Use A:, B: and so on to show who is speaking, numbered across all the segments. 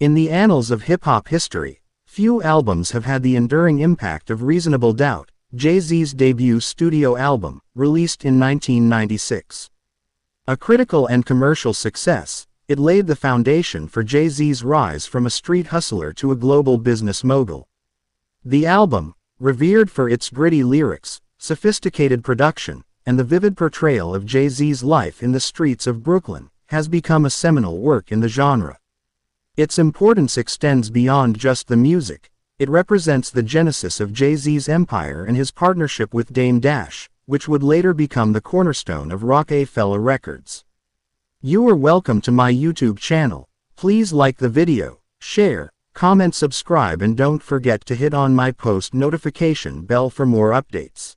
A: In the annals of hip-hop history, few albums have had the enduring impact of Reasonable Doubt, Jay-Z's debut studio album, released in 1996. A critical and commercial success, it laid the foundation for Jay-Z's rise from a street hustler to a global business mogul. The album, revered for its gritty lyrics, sophisticated production, and the vivid portrayal of Jay-Z's life in the streets of Brooklyn, has become a seminal work in the genre. Its importance extends beyond just the music. It represents the genesis of Jay-Z's empire and his partnership with Dame Dash, which would later become the cornerstone of Roc-A-Fella Records. You are welcome to my YouTube channel. Please like the video, share, comment, subscribe, and don't forget to hit on my post notification bell for more updates.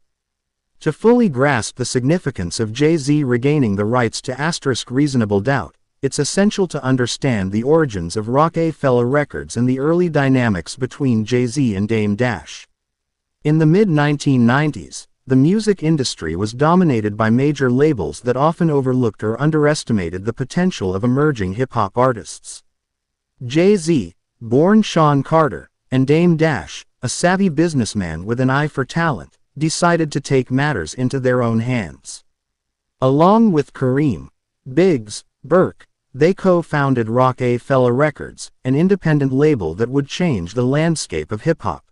A: To fully grasp the significance of Jay-Z regaining the rights to Reasonable Doubt, it's essential to understand the origins of Roc-A-Fella Records and the early dynamics between Jay-Z and Dame Dash. In the mid-1990s, the music industry was dominated by major labels that often overlooked or underestimated the potential of emerging hip-hop artists. Jay-Z, born Sean Carter, and Dame Dash, a savvy businessman with an eye for talent, decided to take matters into their own hands. Along with Kareem, Biggs, Burke, they co-founded Roc-A-Fella Records, an independent label that would change the landscape of hip-hop.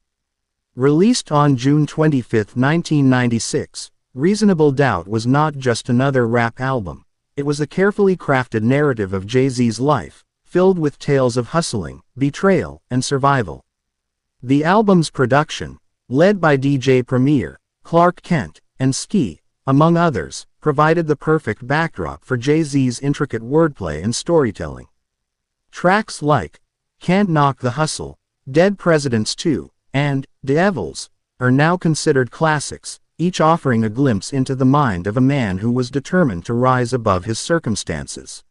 A: Released on June 25, 1996, Reasonable Doubt was not just another rap album. It was a carefully crafted narrative of Jay-Z's life, filled with tales of hustling, betrayal, and survival. The album's production, led by DJ Premier, Clark Kent, and Ski, among others, provided the perfect backdrop for Jay-Z's intricate wordplay and storytelling. Tracks like Can't Knock the Hustle, Dead Presidents 2, and Devils are now considered classics, each offering a glimpse into the mind of a man who was determined to rise above his circumstances.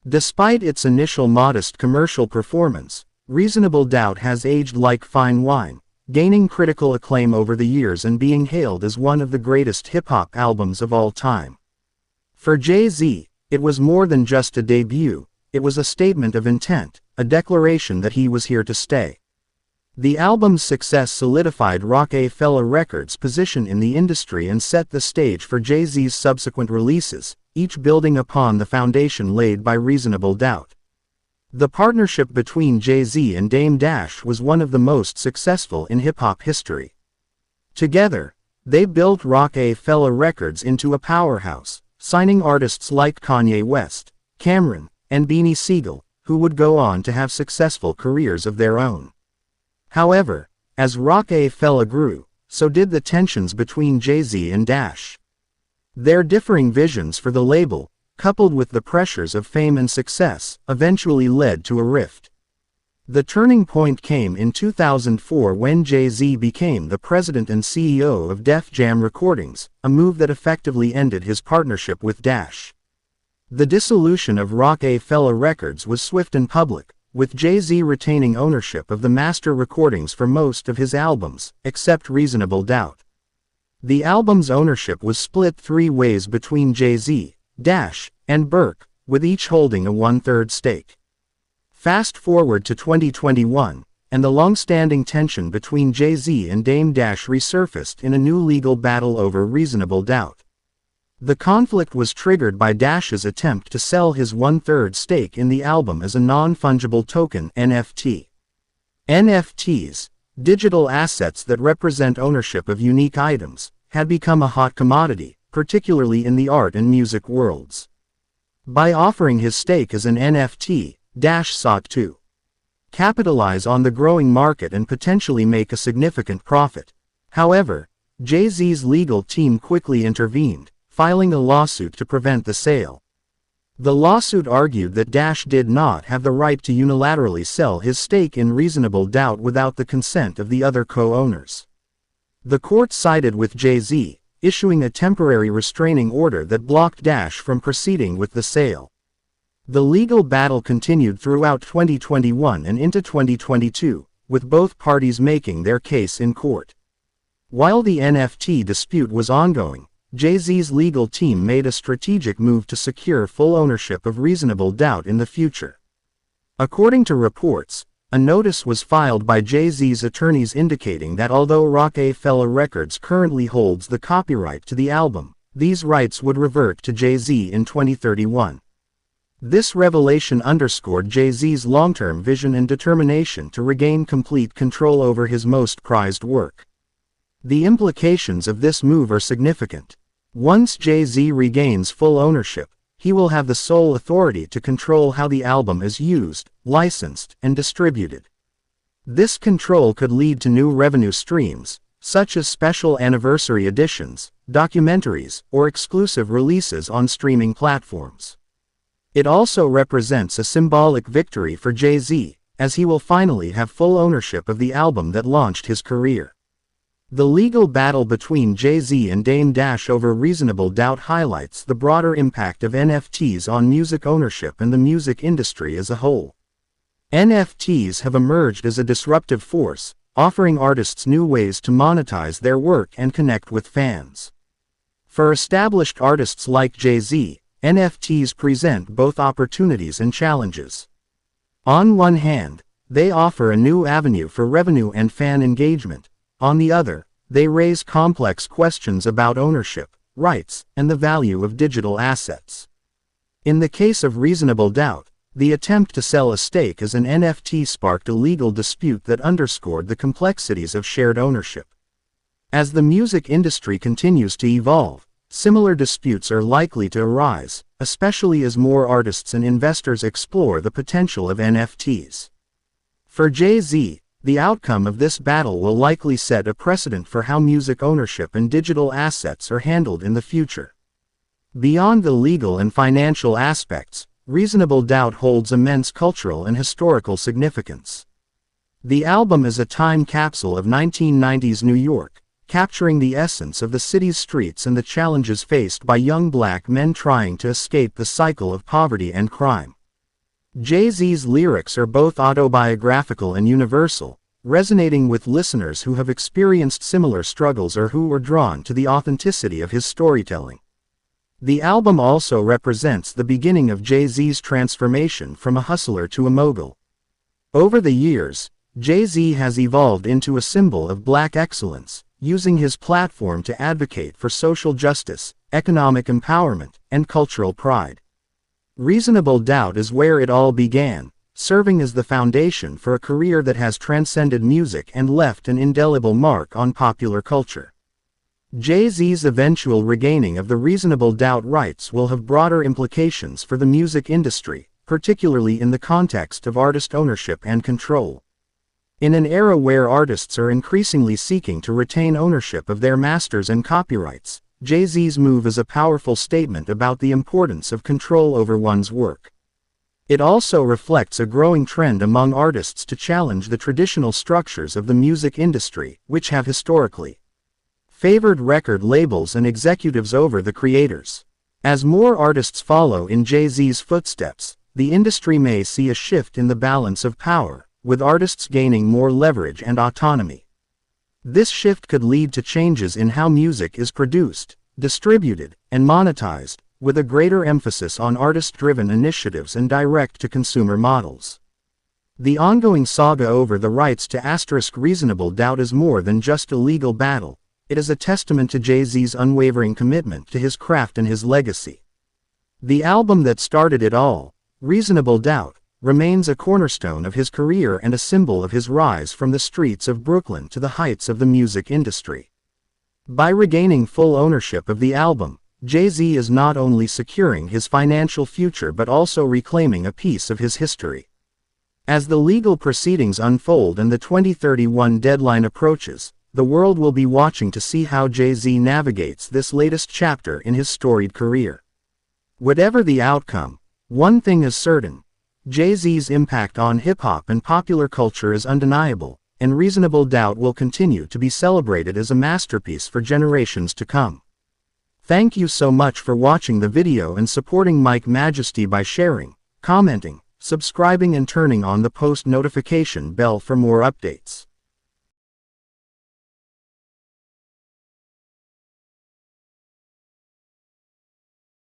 A: Despite its initial modest commercial performance, Reasonable Doubt has aged like fine wine, gaining critical acclaim over the years and being hailed as one of the greatest hip-hop albums of all time. For Jay-Z, it was more than just a debut, it was a statement of intent, a declaration that he was here to stay. The album's success solidified Roc-A-Fella Records' position in the industry and set the stage for Jay-Z's subsequent releases, each building upon the foundation laid by Reasonable Doubt. The partnership between Jay-Z and Dame Dash was one of the most successful in hip-hop history. Together, they built Roc-A-Fella Records into a powerhouse, signing artists like Kanye West, Cameron, and Beanie Sigel, who would go on to have successful careers of their own. However, as Roc-A-Fella grew, so did the tensions between Jay-Z and Dash. Their differing visions for the label, coupled with the pressures of fame and success, eventually led to a rift. The turning point came in 2004 when Jay-Z became the president and CEO of Def Jam Recordings, a move that effectively ended his partnership with Dash. The dissolution of Roc-A-Fella Records was swift and public, with Jay-Z retaining ownership of the master recordings for most of his albums, except Reasonable Doubt. The album's ownership was split three ways between Jay-Z, Dash, and Burke, with each holding a one-third stake. Fast forward to 2021, and the long-standing tension between Jay-Z and Dame Dash resurfaced in a new legal battle over Reasonable Doubt. The conflict was triggered by Dash's attempt to sell his one-third stake in the album as a non-fungible token (NFT). NFTs, digital assets that represent ownership of unique items, had become a hot commodity, particularly in the art and music worlds. By offering his stake as an NFT, Dash sought to capitalize on the growing market and potentially make a significant profit. However, Jay-Z's legal team quickly intervened, filing a lawsuit to prevent the sale. The lawsuit argued that Dash did not have the right to unilaterally sell his stake in Reasonable Doubt without the consent of the other co-owners. The court sided with Jay-Z, issuing a temporary restraining order that blocked Dash from proceeding with the sale. The legal battle continued throughout 2021 and into 2022, with both parties making their case in court. While the NFT dispute was ongoing, Jay-Z's legal team made a strategic move to secure full ownership of Reasonable Doubt in the future. According to reports, a notice was filed by Jay-Z's attorneys indicating that although Rockefeller Records currently holds the copyright to the album, these rights would revert to Jay-Z in 2031. This revelation underscored Jay-Z's long-term vision and determination to regain complete control over his most prized work. The implications of this move are significant. Once Jay-Z regains full ownership, he will have the sole authority to control how the album is used, licensed, and distributed. This control could lead to new revenue streams, such as special anniversary editions, documentaries, or exclusive releases on streaming platforms. It also represents a symbolic victory for Jay-Z, as he will finally have full ownership of the album that launched his career. The legal battle between Jay-Z and Dame Dash over Reasonable Doubt highlights the broader impact of NFTs on music ownership and the music industry as a whole. NFTs have emerged as a disruptive force, offering artists new ways to monetize their work and connect with fans. For established artists like Jay-Z, NFTs present both opportunities and challenges. On one hand, they offer a new avenue for revenue and fan engagement. On the other, they raise complex questions about ownership, rights, and the value of digital assets. In the case of Reasonable Doubt, the attempt to sell a stake as an NFT sparked a legal dispute that underscored the complexities of shared ownership. As the music industry continues to evolve, similar disputes are likely to arise, especially as more artists and investors explore the potential of NFTs. For Jay-Z, the outcome of this battle will likely set a precedent for how music ownership and digital assets are handled in the future. Beyond the legal and financial aspects, Reasonable Doubt holds immense cultural and historical significance. The album is a time capsule of 1990s New York, capturing the essence of the city's streets and the challenges faced by young black men trying to escape the cycle of poverty and crime. Jay-Z's lyrics are both autobiographical and universal, resonating with listeners who have experienced similar struggles or who were drawn to the authenticity of his storytelling. The album also represents the beginning of Jay-Z's transformation from a hustler to a mogul. Over the years, Jay-Z has evolved into a symbol of black excellence, using his platform to advocate for social justice, economic empowerment, and cultural pride. Reasonable Doubt is where it all began, serving as the foundation for a career that has transcended music and left an indelible mark on popular culture. Jay-Z's eventual regaining of the Reasonable Doubt rights will have broader implications for the music industry, particularly in the context of artist ownership and control. In an era where artists are increasingly seeking to retain ownership of their masters and copyrights, Jay-Z's move is a powerful statement about the importance of control over one's work. It also reflects a growing trend among artists to challenge the traditional structures of the music industry, which have historically favored record labels and executives over the creators. As more artists follow in Jay-Z's footsteps, the industry may see a shift in the balance of power, with artists gaining more leverage and autonomy. This shift could lead to changes in how music is produced, distributed, and monetized, with a greater emphasis on artist-driven initiatives and direct-to-consumer models. The ongoing saga over the rights to Reasonable Doubt is more than just a legal battle. It is a testament to Jay-Z's unwavering commitment to his craft and his legacy. The album that started it all, Reasonable Doubt, remains a cornerstone of his career and a symbol of his rise from the streets of Brooklyn to the heights of the music industry. By regaining full ownership of the album, Jay-Z is not only securing his financial future but also reclaiming a piece of his history. As the legal proceedings unfold and the 2031 deadline approaches, the world will be watching to see how Jay-Z navigates this latest chapter in his storied career. Whatever the outcome, one thing is certain: Jay-Z's impact on hip-hop and popular culture is undeniable, and Reasonable Doubt will continue to be celebrated as a masterpiece for generations to come. Thank you so much for watching the video and supporting Mike Majesty by sharing, commenting, subscribing and turning on the post notification bell for more updates.